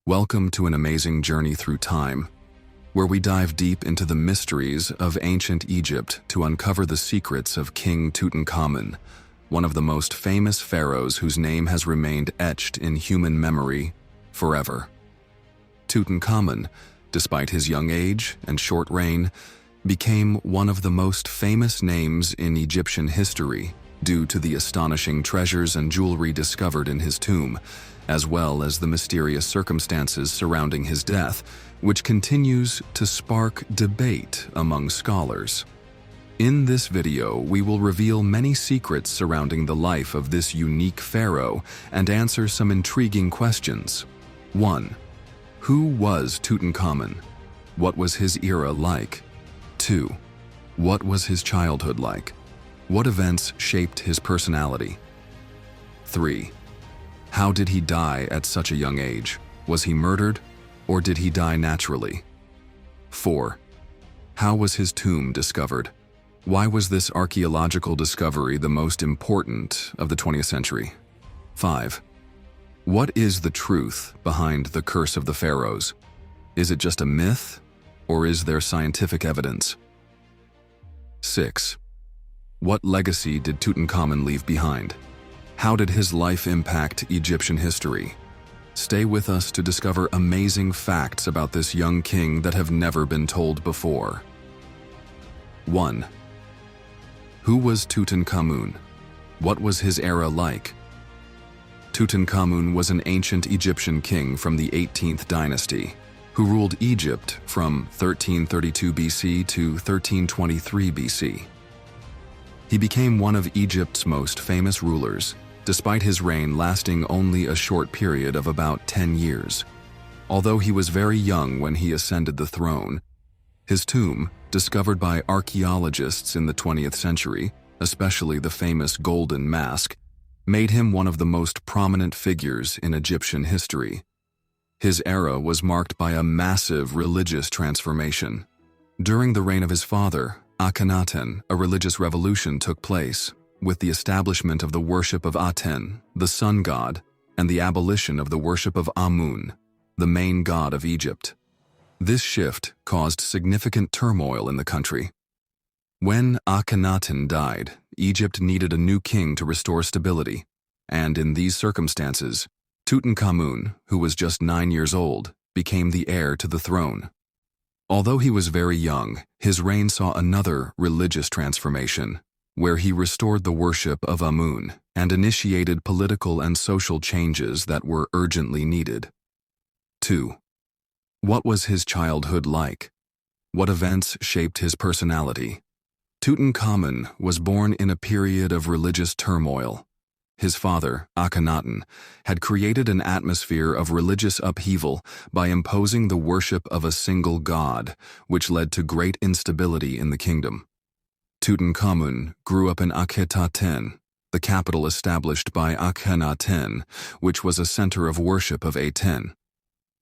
Welcome to an amazing journey through time, where we dive deep into the mysteries of ancient Egypt to uncover the secrets of King Tutankhamun, one of the most famous pharaohs whose name has remained etched in human memory forever. Tutankhamun, despite his young age and short reign, became one of the most famous names in Egyptian history due to the astonishing treasures and jewelry discovered in his tomb, as well as the mysterious circumstances surrounding his death, which continues to spark debate among scholars. In this video, we will reveal many secrets surrounding the life of this unique pharaoh and answer some intriguing questions. 1. Who was Tutankhamun? What was his era like? 2. What was his childhood like? What events shaped his personality? 3. How did he die at such a young age? Was he murdered, or did he die naturally? 4. How was his tomb discovered? Why was this archaeological discovery the most important of the 20th century? 5. What is the truth behind the curse of the pharaohs? Is it just a myth, or is there scientific evidence? 6. What legacy did Tutankhamun leave behind? How did his life impact Egyptian history? Stay with us to discover amazing facts about this young king that have never been told before. 1. Who was Tutankhamun? What was his era like? Tutankhamun was an ancient Egyptian king from the 18th dynasty, who ruled Egypt from 1332 BC to 1323 BC. He became one of Egypt's most famous rulers, despite his reign lasting only a short period of about 10 years. Although he was very young when he ascended the throne, his tomb, discovered by archaeologists in the 20th century, especially the famous Golden Mask, made him one of the most prominent figures in Egyptian history. His era was marked by a massive religious transformation. During the reign of his father, Akhenaten, a religious revolution took place, with the establishment of the worship of Aten, the sun god, and the abolition of the worship of Amun, the main god of Egypt. This shift caused significant turmoil in the country. When Akhenaten died, Egypt needed a new king to restore stability, and in these circumstances, Tutankhamun, who was just 9 years old, became the heir to the throne. Although he was very young, his reign saw another religious transformation, where he restored the worship of Amun and initiated political and social changes that were urgently needed. 2. What was his childhood like? What events shaped his personality? Tutankhamun was born in a period of religious turmoil. His father, Akhenaten, had created an atmosphere of religious upheaval by imposing the worship of a single god, which led to great instability in the kingdom. Tutankhamun grew up in Akhetaten, the capital established by Akhenaten, which was a center of worship of Aten.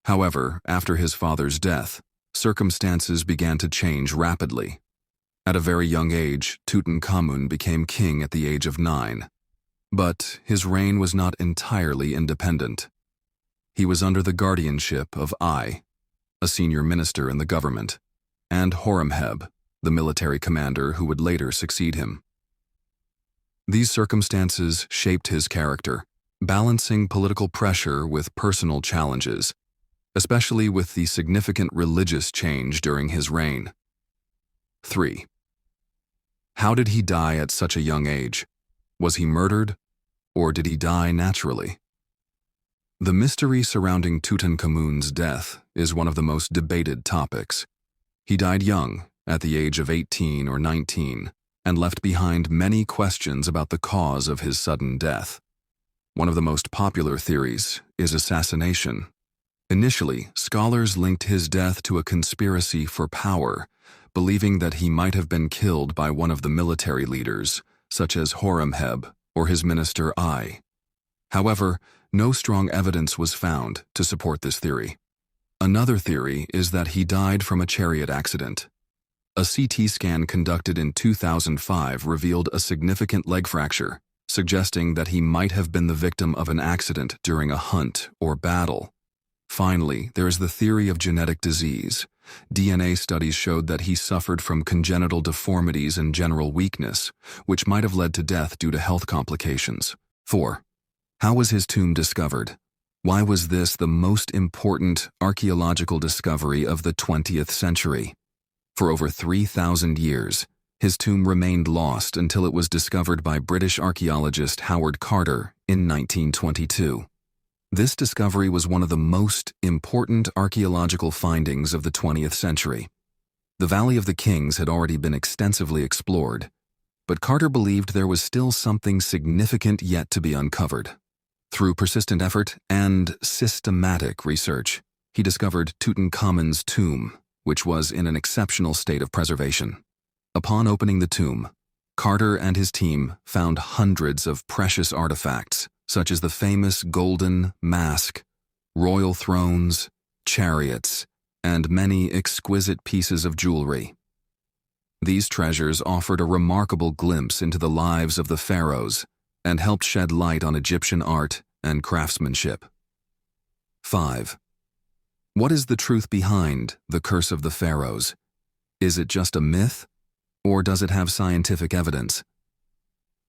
However, after his father's death, circumstances began to change rapidly. At a very young age, Tutankhamun became king at the age of 9. But his reign was not entirely independent. He was under the guardianship of a senior minister in the government, and Horemheb, the military commander who would later succeed him. These circumstances shaped his character, balancing political pressure with personal challenges, especially with the significant religious change during his reign. 3. How did he die at such a young age? Was he murdered, or did he die naturally? The mystery surrounding Tutankhamun's death is one of the most debated topics. He died young, at the age of 18 or 19, and left behind many questions about the cause of his sudden death. One of the most popular theories is assassination. Initially, scholars linked his death to a conspiracy for power, believing that he might have been killed by one of the military leaders, such as Horemheb or his minister However, no strong evidence was found to support this theory. Another theory is that he died from a chariot accident. A CT scan conducted in 2005 revealed a significant leg fracture, suggesting that he might have been the victim of an accident during a hunt or battle. Finally, there is the theory of genetic disease. DNA studies showed that he suffered from congenital deformities and general weakness, which might have led to death due to health complications. 4. How was his tomb discovered? Why was this the most important archaeological discovery of the 20th century? For over 3,000 years, his tomb remained lost until it was discovered by British archaeologist Howard Carter in 1922. This discovery was one of the most important archaeological findings of the 20th century. The Valley of the Kings had already been extensively explored, but Carter believed there was still something significant yet to be uncovered. Through persistent effort and systematic research, he discovered Tutankhamun's tomb, which was in an exceptional state of preservation. Upon opening the tomb, Carter and his team found hundreds of precious artifacts, such as the famous golden mask, royal thrones, chariots, and many exquisite pieces of jewelry. These treasures offered a remarkable glimpse into the lives of the pharaohs and helped shed light on Egyptian art and craftsmanship. 5. What is the truth behind the curse of the pharaohs? Is it just a myth, or does it have scientific evidence?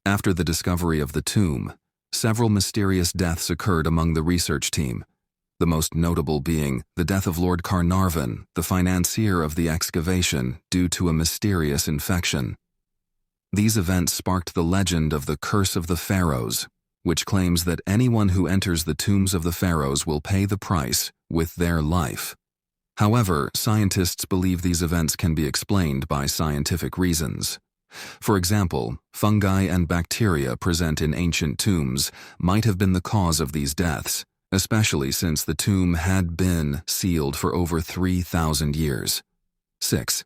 After the discovery of the tomb, several mysterious deaths occurred among the research team, the most notable being the death of Lord Carnarvon, the financier of the excavation, due to a mysterious infection. These events sparked the legend of the Curse of the Pharaohs, which claims that anyone who enters the tombs of the pharaohs will pay the price with their life. However, scientists believe these events can be explained by scientific reasons. For example, fungi and bacteria present in ancient tombs might have been the cause of these deaths, especially since the tomb had been sealed for over 3,000 years. 6.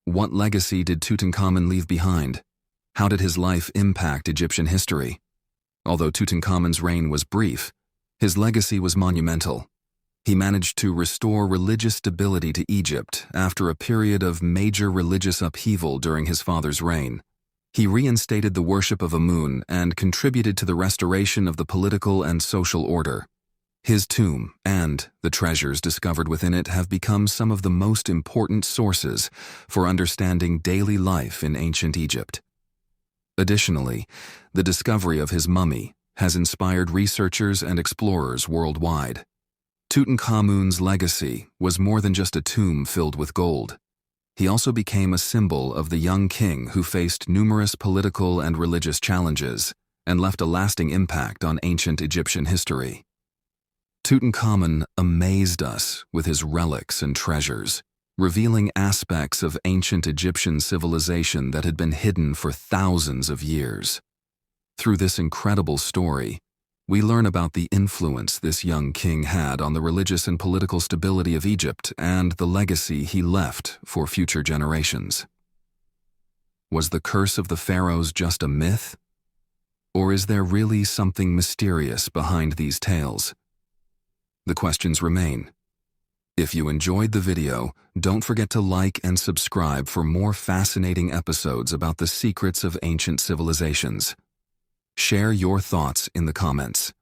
What legacy did Tutankhamun leave behind? How did his life impact Egyptian history? Although Tutankhamun's reign was brief, his legacy was monumental. He managed to restore religious stability to Egypt after a period of major religious upheaval during his father's reign. He reinstated the worship of Amun and contributed to the restoration of the political and social order. His tomb and the treasures discovered within it have become some of the most important sources for understanding daily life in ancient Egypt. Additionally, the discovery of his mummy has inspired researchers and explorers worldwide. Tutankhamun's legacy was more than just a tomb filled with gold. He also became a symbol of the young king who faced numerous political and religious challenges and left a lasting impact on ancient Egyptian history. Tutankhamun amazed us with his relics and treasures, revealing aspects of ancient Egyptian civilization that had been hidden for thousands of years. Through this incredible story, we learn about the influence this young king had on the religious and political stability of Egypt and the legacy he left for future generations. Was the curse of the pharaohs just a myth? Or is there really something mysterious behind these tales? The questions remain. If you enjoyed the video, don't forget to like and subscribe for more fascinating episodes about the secrets of ancient civilizations. Share your thoughts in the comments.